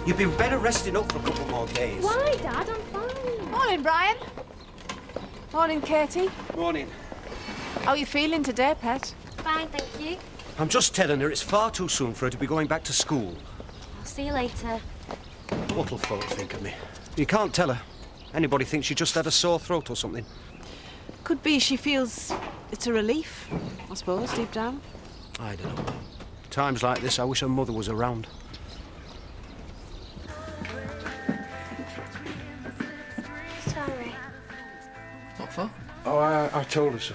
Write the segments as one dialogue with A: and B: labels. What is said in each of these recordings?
A: You've been better resting up for a couple more days.
B: Why, Dad? I'm fine.
C: Morning, Brian. Morning, Katie.
A: Morning.
C: How are you feeling today, pet?
B: Fine, thank you.
A: I'm just telling her it's far too soon for her to be going back to school.
B: I'll see you later.
A: What'll folk think of me? You can't tell her. Anybody thinks she just had a sore throat or something.
C: Could be she feels it's a relief, I suppose, deep down.
A: I don't know. Times like this, I wish her mother was around.
B: Sorry.
D: What for?
E: Oh, I told her so.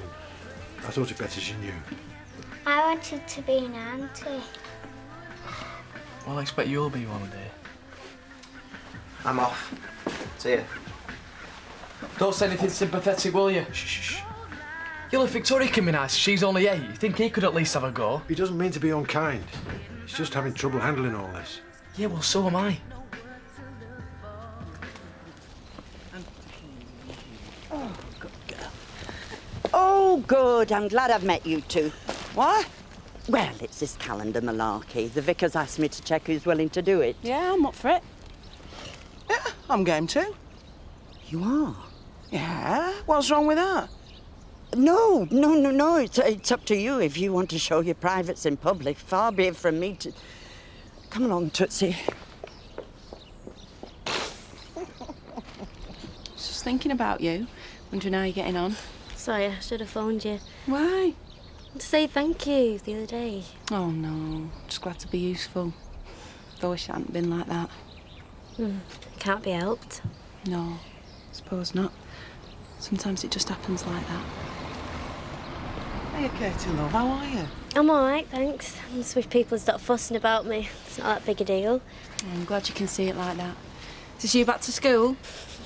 E: I thought it better she knew.
B: I wanted to be an auntie.
D: Well, I expect you'll be one day.
F: I'm off. See ya.
D: Don't say anything sympathetic, will you? Shh. You'll if Victoria can be nice. She's only 8. You think he could at least have a go?
E: He doesn't mean to be unkind. He's just having trouble handling all this.
D: Yeah, well, so am I.
G: Oh, good girl. Oh, good. I'm glad I've met you two. What? Well, it's this calendar malarkey. The vicar's asked me to check who's willing to do it.
C: Yeah, I'm up for it.
H: Yeah, I'm game too.
G: You are?
H: Yeah, what's wrong with that?
G: No. It's up to you if you want to show your privates in public. Far be it from me to... Come along, Tootsie.
C: Just thinking about you, wondering how you're getting on.
B: Sorry, I should have phoned you.
C: Why?
B: To say thank you the other day.
C: Oh, no. Just glad to be useful. Though wish it hadn't been like that.
B: Can't be helped.
C: No, suppose not. Sometimes it just happens like that.
H: Hey, Katie, love, how are you?
B: I'm all right, thanks. Just wish people would stop fussing about me. It's not that big a deal.
C: I'm glad you can see it like that. Is this you back to school?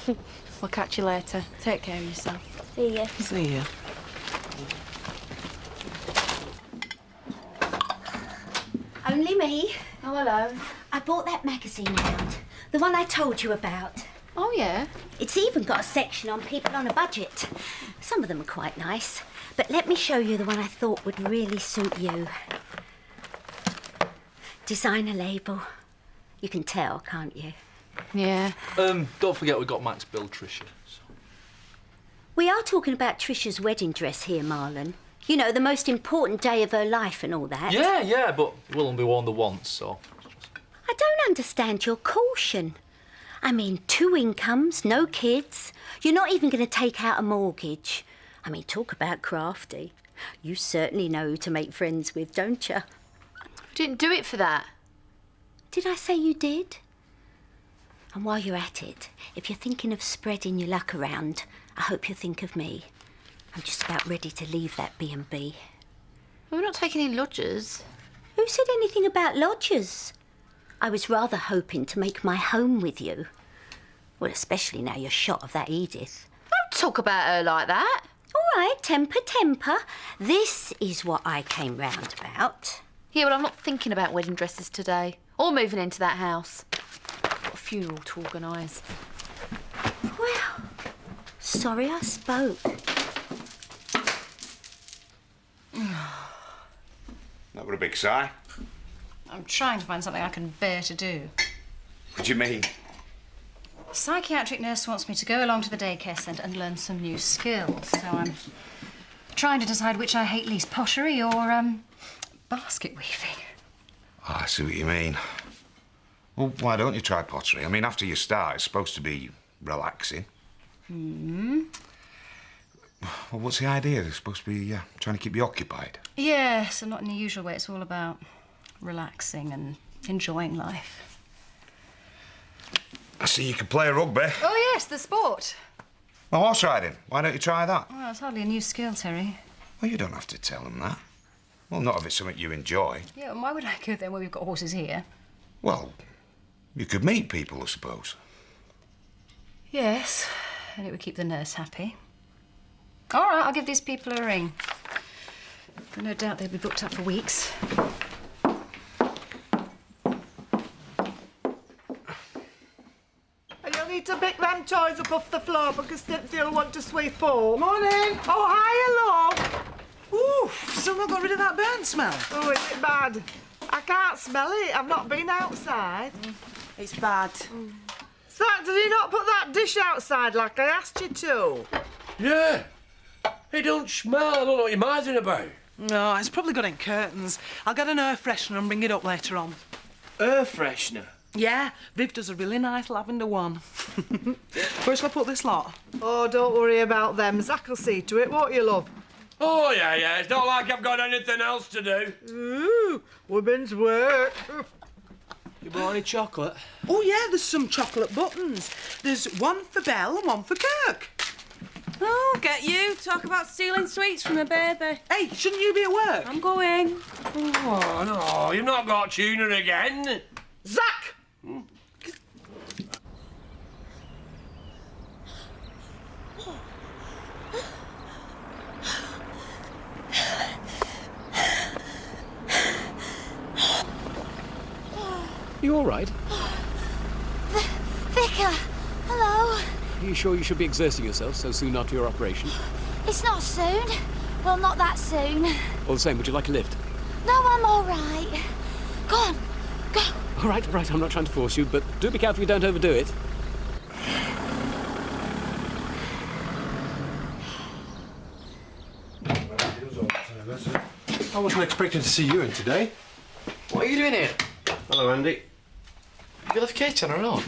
C: We'll catch you later. Take care of yourself.
B: See ya.
H: See ya.
I: Only me.
C: Oh, hello.
I: I bought that magazine round. The one I told you about.
C: Oh, yeah?
I: It's even got a section on people on a budget. Some of them are quite nice. But let me show you the one I thought would really suit you. Designer label. You can tell, can't you?
C: Yeah.
D: Don't forget we got Max Bill Tricia. So.
I: We are talking about Trisha's wedding dress here, Marlon. You know, the most important day of her life and all that.
D: Yeah, but it will only be worn the once, so...
I: I don't understand your caution. I mean, 2 incomes, no kids. You're not even going to take out a mortgage. I mean, talk about crafty. You certainly know who to make friends with, don't you?
C: Didn't do it for that.
I: Did I say you did? And while you're at it, if you're thinking of spreading your luck around, I hope you'll think of me. I'm just about ready to leave that B&B.
C: We're not taking any lodgers.
I: Who said anything about lodgers? I was rather hoping to make my home with you. Well, especially now you're shot of that Edith.
C: Don't talk about her like that.
I: All right, temper. This is what I came round about.
C: Yeah, well, I'm not thinking about wedding dresses today. Or moving into that house. Got a funeral to organise.
I: Well, sorry I spoke.
J: That were a big sigh.
K: I'm trying to find something I can bear to do.
J: What do you mean?
K: A psychiatric nurse wants me to go along to the daycare centre and learn some new skills, so I'm trying to decide which I hate least, pottery or, basket weaving.
J: Oh, I see what you mean. Well, why don't you try pottery? I mean, after you start, it's supposed to be relaxing. Well, what's the idea? It's supposed to be trying to keep you occupied.
K: Yeah, so not in the usual way. It's all about relaxing and enjoying life.
J: I see you can play rugby.
K: Oh, yes, the sport.
J: Well, horse riding. Why don't you try that?
K: Well, it's hardly a new skill, Terry.
J: Well, you don't have to tell them that. Well, not if it's something you enjoy.
K: Yeah, and why would I go there when we've got horses here?
J: Well, you could meet people, I suppose.
K: Yes, and it would keep the nurse happy. All right, I'll give these people a ring. But no doubt they'll be booked up for weeks.
H: You'll need to pick them toys up off the floor because Cynthia will want to sweep up. Morning. Oh, hi, love. Ooh, still not got rid of that burnt smell. Oh, is it bad? I can't smell it. I've not been outside.
C: It's bad.
H: Zach, did you not put that dish outside like I asked you to?
L: Yeah. It don't smell. I don't know what you're mouthing about.
M: No, it's probably got in curtains. I'll get an air freshener and bring it up later on.
L: Air freshener?
M: Yeah, Viv does a really nice lavender one. Where shall I put this lot?
H: Oh, don't worry about them. Zach will see to it, won't you, love?
L: Oh, yeah. It's not like I've got anything else to do.
H: Ooh, women's work.
L: You bought any chocolate?
M: Oh, yeah, there's some chocolate buttons. There's one for Belle and one for Kirk.
C: Oh, get you. Talk about stealing sweets from a baby.
M: Hey, shouldn't you be at work?
C: I'm going.
L: Oh, no, you've not got tuna again.
H: Zach!
N: You all right?
O: Vicar, hello.
N: Are you sure you should be exerting yourself so soon after your operation?
O: It's not soon. Well, not that soon.
N: All the same, would you like a lift?
O: No, I'm all right. Go on, go.
N: All right, I'm not trying to force you, but do be careful you don't overdo it.
E: I wasn't expecting to see you in today.
D: What are you doing here?
E: Hello, Andy.
D: Have you left Kate on her own?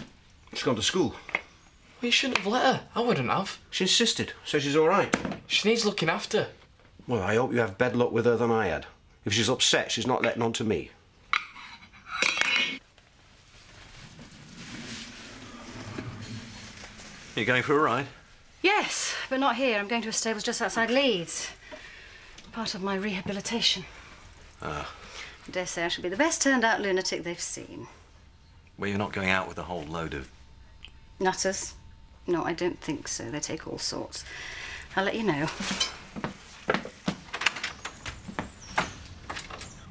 E: She's gone to school.
D: Well, you shouldn't have let her. I wouldn't have.
E: She insisted, so she's all right.
D: She needs looking after.
E: Well, I hope you have better luck with her than I had. If she's upset, she's not letting on to me.
A: You going for a ride?
K: Yes, but not here. I'm going to a stables just outside Leeds. Part of my rehabilitation.
A: Ah.
K: I dare say I shall be the best turned out lunatic they've seen.
A: Well, you're not going out with a whole load of...
K: Nutters? No, I don't think so. They take all sorts. I'll let you know.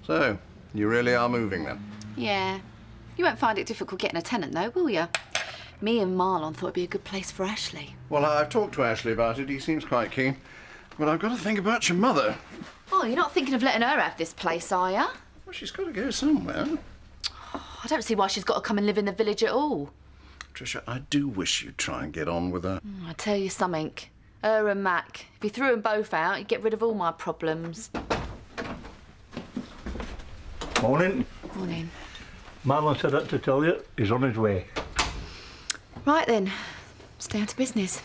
P: So, you really are moving then?
C: Yeah. You won't find it difficult getting a tenant, though, will you? Me and Marlon thought it'd be a good place for Ashley.
P: Well, I've talked to Ashley about it. He seems quite keen. But I've got to think about your mother.
C: Oh, you're not thinking of letting her have this place, are you?
P: Well, she's got to go somewhere.
C: Oh, I don't see why she's got to come and live in the village at all.
P: Tricia, I do wish you'd try and get on with her.
C: I tell you something. Her and Mac. If you threw them both out, you'd get rid of all my problems.
Q: Morning.
C: Morning.
Q: Marlon said that to tell you. He's on his way.
C: Right then. Let's down to business.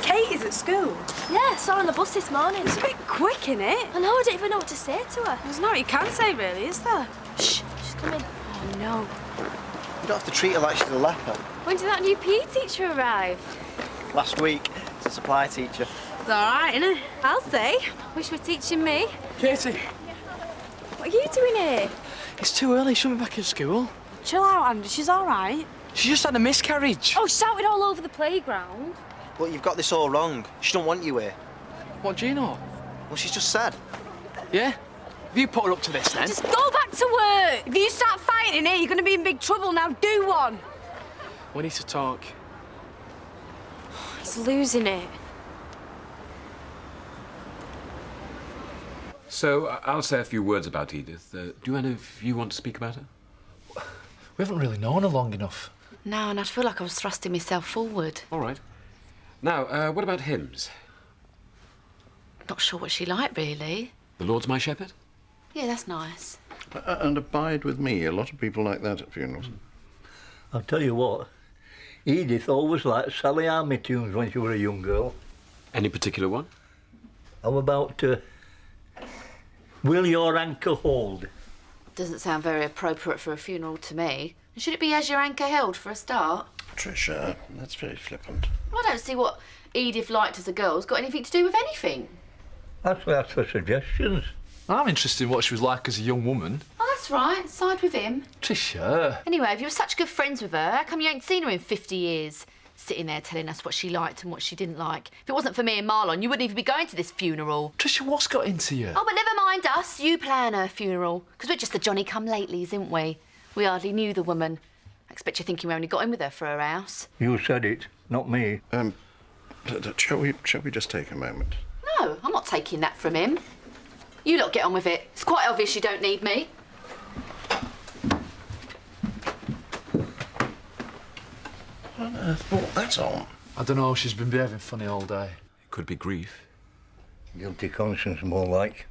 B: Kate is at school? Yeah, saw her on the bus this morning. It's a bit quick, innit? I know, I don't even know what to say to her. There's nothing you can say, really, is there? Shh, she's coming. Oh, no.
F: You don't have to treat her like she's a leper.
B: When did that new PE teacher arrive?
F: Last week, it's a supply teacher.
B: It's all right, innit? I'll say. Wish you were teaching me.
D: Katie,
B: What are you doing here?
D: it's too early. She'll be back at school.
B: Chill out, Andy. She's all right.
D: She just had a miscarriage.
B: Oh, shouted all over the playground.
F: But you've got this all wrong. She don't want you here.
D: What do you know?
F: Well, she's just said.
D: Yeah? Have you put her up to this, then?
B: Just go back to work. If you start fighting here, you're going to be in big trouble. Now do one.
D: We need to talk.
B: He's losing it.
N: So, I'll say a few words about Edith. Do any of you want to speak about her?
D: We haven't really known her long enough.
C: No, and I feel like I was thrusting myself forward.
N: All right. Now, what about hymns?
C: Not sure what she liked, really.
N: The Lord's my shepherd?
C: Yeah, that's nice.
P: And abide with me. A lot of people like that at funerals.
Q: I'll tell you what, Edith always liked Sally Army tunes when she was a young girl.
N: Any particular one?
Q: How about Will Your Anchor Hold?
C: Doesn't sound very appropriate for a funeral to me. Should it be As Your Anchor Held for a start?
P: Tricia, that's very flippant.
C: I don't see what Edith liked as a girl's got anything to do with anything.
Q: That's why I asked for suggestions.
D: I'm interested in what she was like as a young woman.
C: Oh, that's right. Side with him.
D: Tricia.
C: Anyway, if you were such good friends with her, how come you ain't seen her in 50 years? Sitting there telling us what she liked and what she didn't like. If it wasn't for me and Marlon, you wouldn't even be going to this funeral.
D: Tricia, what's got into you?
C: Oh, but never mind us. You plan her funeral. Because we're just the Johnny-come-latelys, isn't we? We hardly knew the woman. I expect you're thinking we only got in with her for her house.
Q: You said it, not me.
P: Shall we just take a moment?
C: No, I'm not taking that from him. You lot get on with it. It's quite obvious you don't need me.
P: What on earth brought that on?
D: I don't know, she's been behaving funny all day.
N: It could be grief.
Q: Guilty conscience, more like.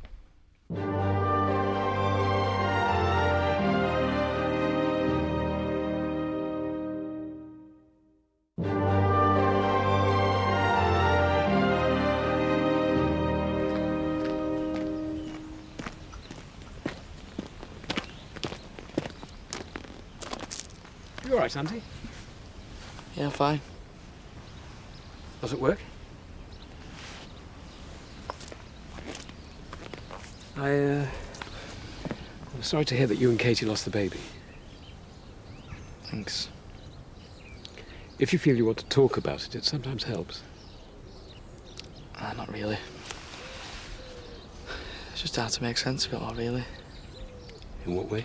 N: You all right, Auntie?
D: Yeah, fine.
N: Does it work? I'm sorry to hear that you and Katie lost the baby.
D: Thanks.
N: If you feel you want to talk about it, it sometimes helps.
D: Not really. It's just hard to make sense of it all, really.
N: In what way?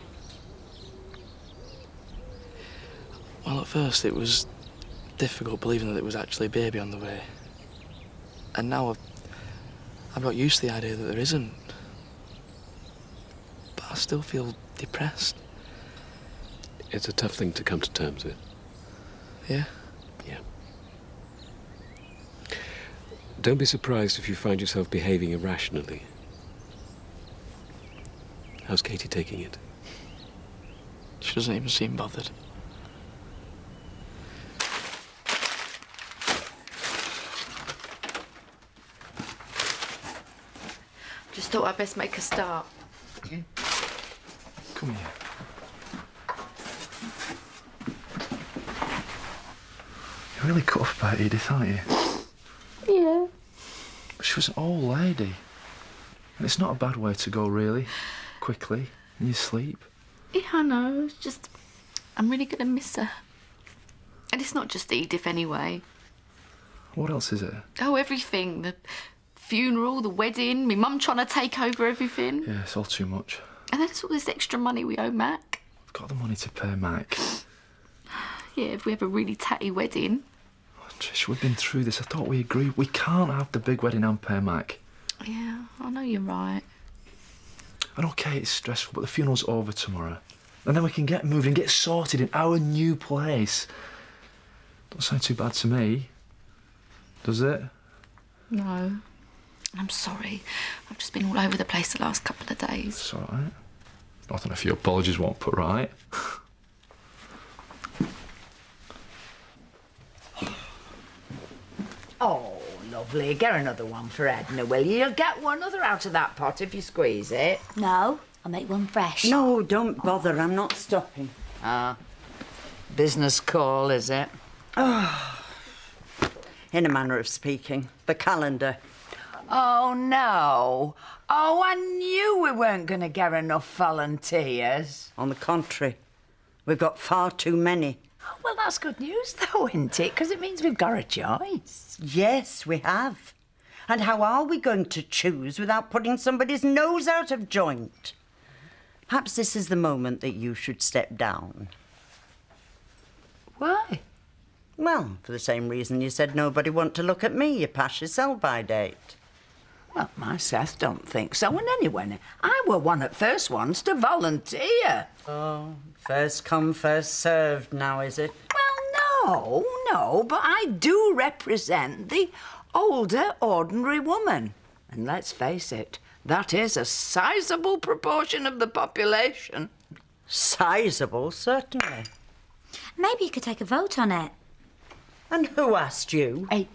D: Well, at first it was difficult believing that there was actually a baby on the way. And now I've got used to the idea that there isn't. But I still feel depressed.
N: It's a tough thing to come to terms with.
D: Yeah?
N: Yeah. Don't be surprised if you find yourself behaving irrationally. How's Katie taking it?
D: She doesn't even seem bothered.
C: Just thought I'd best make a start.
D: Come here. You're really cut off about Edith, aren't you?
C: Yeah.
D: She was an old lady. And it's not a bad way to go, really. Quickly, in your sleep.
C: Yeah, I know. It's just, I'm really going to miss her. And it's not just Edith, anyway.
D: What else is it?
C: Oh, everything. The funeral, the wedding, my mum trying to take over everything.
D: Yeah, it's all too much.
C: And then it's all this extra money we owe Mac.
D: I've got the money to pay Mac.
C: Yeah, if we have a really tatty wedding.
D: Oh, Trish, we've been through this. I thought we agreed we can't have the big wedding and pay Mac.
C: Yeah, I know you're right.
D: And okay, it's stressful, but the funeral's over tomorrow. And then we can get moved and get sorted in our new place. Don't sound too bad to me, does it?
C: No. I'm sorry. I've just been all over the place the last couple of days.
D: It's all right. Nothing a few apologies won't put right.
R: Oh, lovely. Get another one for Edna, will you? You'll get one other out of that pot if you squeeze it.
I: No, I'll make one fresh.
G: No, don't bother. I'm not stopping.
R: Ah, business call, is it?
G: Oh, in a manner of speaking. The calendar.
R: Oh, no. Oh, I knew we weren't going to get enough volunteers.
G: On the contrary, we've got far too many.
R: Oh, well, that's good news, though, isn't it? Because it means we've got a choice.
G: Yes, we have. And how are we going to choose without putting somebody's nose out of joint? Perhaps this is the moment that you should step down.
R: Why?
G: Well, for the same reason you said nobody want to look at me. You pass your sell-by date.
R: Well, my Seth don't think so. And anyway, I were one at first ones to volunteer.
G: Oh, first come, first served now, is it?
R: Well, no, but I do represent the older ordinary woman. And let's face it, that is a sizable proportion of the population.
G: Sizable, certainly.
I: Maybe you could take a vote on it.
G: And who asked you?
R: Hey,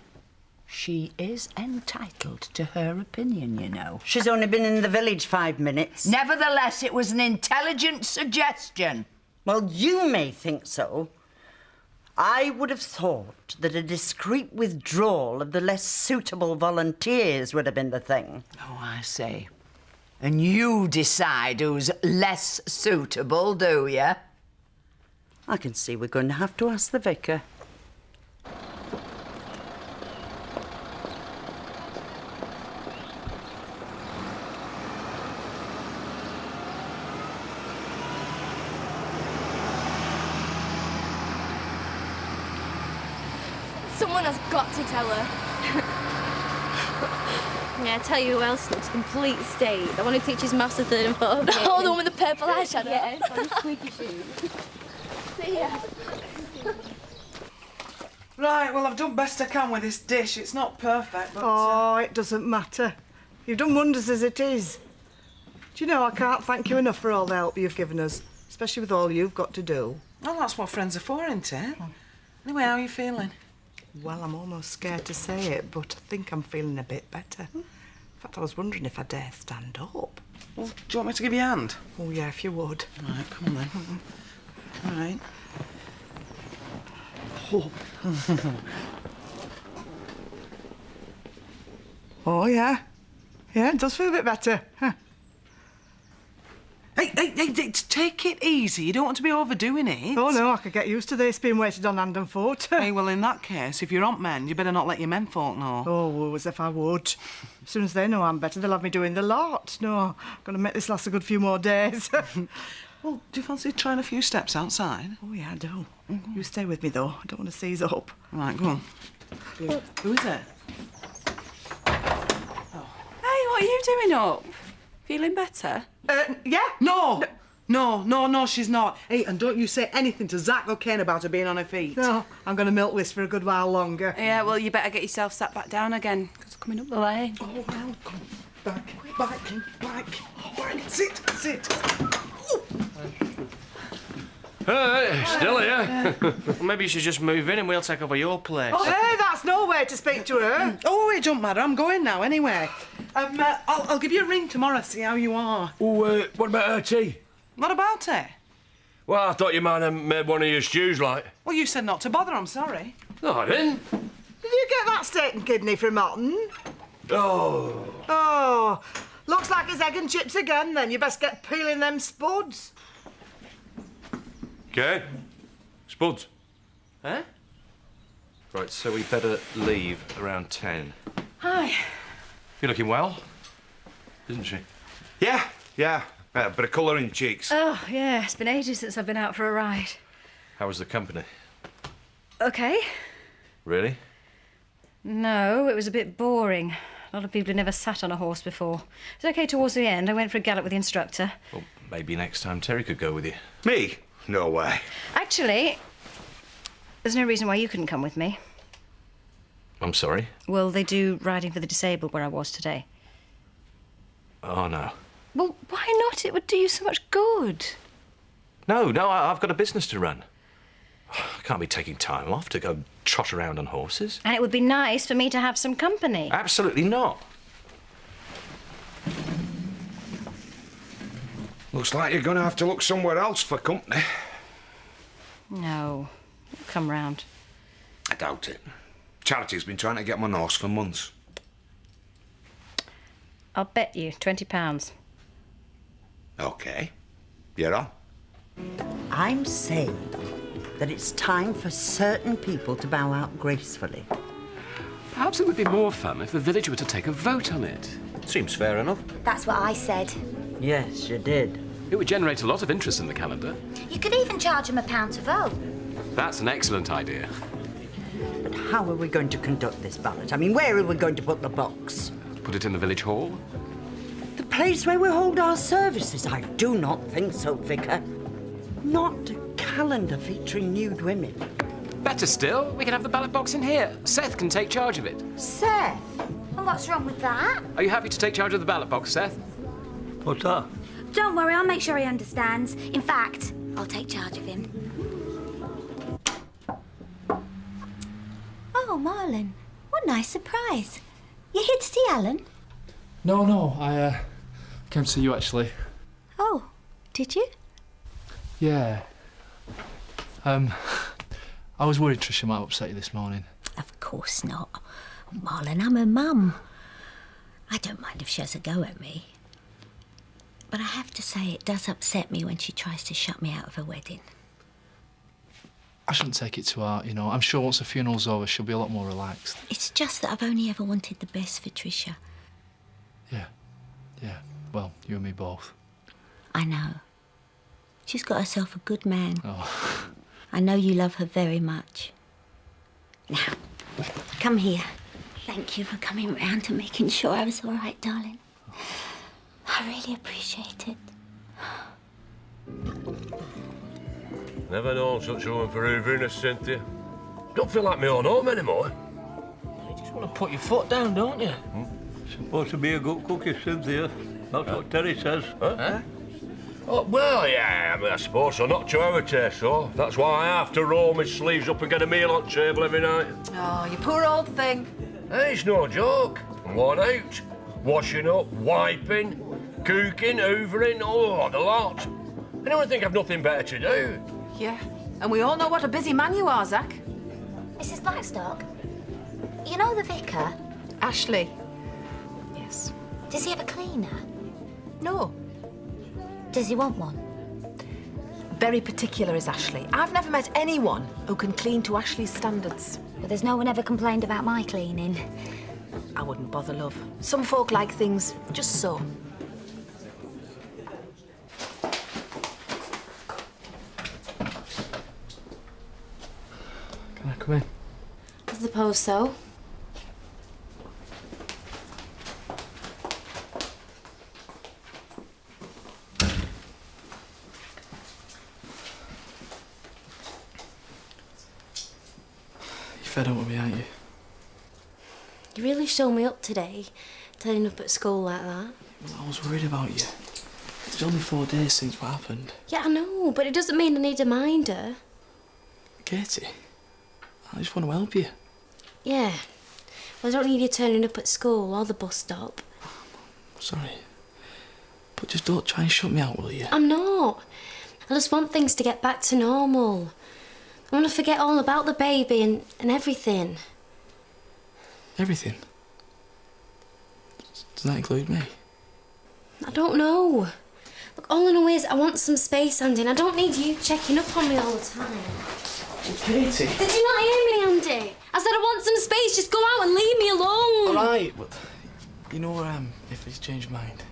R: she is entitled to her opinion, you know.
G: She's only been in the village 5 minutes.
R: Nevertheless, it was an intelligent suggestion.
G: Well, you may think so. I would have thought that a discreet withdrawal of the less suitable volunteers would have been the thing.
R: Oh, I see. And you decide who's less suitable, do you?
G: I can see we're going to have to ask the vicar.
B: Someone has got to tell her. Yeah, I tell you who else looks a complete state. The one who teaches maths to third and fourth. Oh, the one with the purple eyeshadow. Yeah, on squeaky shoes. See ya.
M: Right, well, I've done best I can with this dish. It's not perfect, but...
H: Oh, it doesn't matter. You've done wonders as it is. Do you know, I can't thank you enough for all the help you've given us, especially with all you've got to do.
M: Well, that's what friends are for, isn't it? Anyway, how are you feeling?
H: Well, I'm almost scared to say it, but I think I'm feeling a bit better. In fact, I was wondering if I dare stand up.
M: Well, do you want me to give you a hand?
H: Oh, yeah, if you would.
M: Right, come on then. All right.
H: Oh. Oh, yeah. Yeah, it does feel a bit better. Huh.
M: Hey, take it easy. You don't want to be overdoing it.
H: Oh, no, I could get used to this being waited on hand and foot.
M: Hey, well, in that case, if you're on men, you better not let your menfolk know.
H: Oh, as if I would. As soon as they know I'm better, they'll have me doing the lot. No, I'm going to make this last a good few more days.
M: Well, do you fancy trying a few steps outside?
H: Oh, yeah, I do. You stay with me, though. I don't want to seize up.
M: Right, go on. Who is it?
B: Hey, what are you doing up? Feeling better?
H: Yeah.
M: No, she's not. Hey, and don't you say anything to Zach or Kane about her being on her feet.
H: No, I'm going to milk this for a good while longer.
B: Yeah, well, you better get yourself sat back down again, because coming up the lane.
M: Oh, well, come back. Sit.
L: Still here. Well, maybe you should just move in and we'll take over your place.
H: Oh, hey, that's no way to speak to her.
M: Oh, it don't matter. I'm going now anyway. I'll give you a ring tomorrow, see how you are.
L: Oh, what about her tea?
M: What about it?
L: Well, I thought you might have made one of your stews, like.
M: Well, you said not to bother. I'm sorry.
L: No, I didn't.
H: Did you get that steak and kidney from Otten?
L: Oh.
H: Oh, looks like it's egg and chips again, then. You best get peeling them spuds.
L: Okay. Spuds.
N: Eh? Right, so we better leave around 10.
K: Hi.
N: You're looking well, isn't she?
J: Yeah. A bit of colour in your cheeks.
K: Oh, yeah, it's been ages since I've been out for a ride.
N: How was the company?
K: OK.
N: Really?
K: No, it was a bit boring. A lot of people had never sat on a horse before. It was OK towards the end. I went for a gallop with the instructor.
N: Well, maybe next time Terry could go with you.
J: Me? No way.
K: Actually, there's no reason why you couldn't come with me.
N: I'm sorry?
K: Well, they do riding for the disabled where I was today.
N: Oh, no.
K: Well, why not? It would do you so much good.
N: No, I've got a business to run. I can't be taking time off to go trot around on horses.
K: And it would be nice for me to have some company.
N: Absolutely not.
J: Looks like you're going to have to look somewhere else for company.
K: No. Come round.
J: I doubt it. Charity's been trying to get my horse for months.
K: I'll bet you £20.
J: OK. You're on.
G: I'm saying that it's time for certain people to bow out gracefully.
N: Perhaps it would be more fun if the village were to take a vote on it.
A: Seems fair enough.
O: That's what I said.
G: Yes, you did.
N: It would generate a lot of interest in the calendar.
O: You could even charge them £1 to vote.
N: That's an excellent idea.
G: But how are we going to conduct this ballot? I mean, where are we going to put the box?
N: Put it in the village hall?
G: The place where we hold our services? I do not think so, Vicar. Not a calendar featuring nude women.
N: Better still, we can have the ballot box in here. Seth can take charge of it.
G: Seth?
O: And what's wrong with that?
N: Are you happy to take charge of the ballot box, Seth?
Q: What's that?
O: Don't worry, I'll make sure he understands. In fact, I'll take charge of him. Oh, Marlon, what a nice surprise. You here to see Alan?
D: No, I came to see you, actually.
O: Oh, did you?
D: Yeah. I was worried Tricia might upset you this morning.
I: Of course not. Marlon, I'm her mum. I don't mind if she has a go at me. But I have to say, it does upset me when she tries to shut me out of her wedding.
D: I shouldn't take it to heart, you know. I'm sure once the funeral's over, she'll be a lot more relaxed.
I: It's just that I've only ever wanted the best for Tricia.
D: Yeah. Well, you and me both.
I: I know. She's got herself a good man.
D: Oh.
I: I know you love her very much. Now, come here. Thank you for coming round and making sure I was all right, darling. I really appreciate it.
S: Never known such a woman for hoovering as Cynthia. Don't feel like my own home anymore.
L: You just want to put your foot down, don't you?
Q: Supposed to be a good cookie, Cynthia. That's what Terry says.
S: Huh? Oh, well, yeah, I suppose so. Not to our taste, so. That's why I have to roll my sleeves up and get a meal on table every night.
R: Oh, you poor old thing.
S: Hey, it's no joke. I'm worn out. Washing up, wiping, cooking, hoovering, oh, the lot. Anyone think I've nothing better to do?
R: Yeah, and we all know what a busy man you are, Zach.
O: Mrs. Blackstock, you know the vicar?
R: Ashley. Yes.
O: Does he have a cleaner?
R: No.
O: Does he want one?
R: Very particular is Ashley. I've never met anyone who can clean to Ashley's standards.
O: Well, there's no one ever complained about my cleaning.
R: I wouldn't bother, love. Some folk like things just so.
L: Can I come in?
B: I suppose so.
L: Fed up with me, aren't you?
B: You really showed me up today, turning up at school like that.
L: Well, I was worried about you. It's only 4 days since what happened.
B: Yeah, I know, but it doesn't mean I need a minder.
L: Katie, I just want to help you.
B: Yeah. Well, I don't need you turning up at school or the bus stop.
L: Sorry. But just don't try and shut me out, will you?
B: I'm not. I just want things to get back to normal. I want to forget all about the baby and everything.
L: Everything? Does that include me?
B: I don't know. Look, all I know is I want some space, Andy, and I don't need you checking up on me all the time.
L: Well, Katie.
B: Did you not hear me, Andy? I said I want some space. Just go out and leave me alone.
L: All right, but you know if he's changed mind.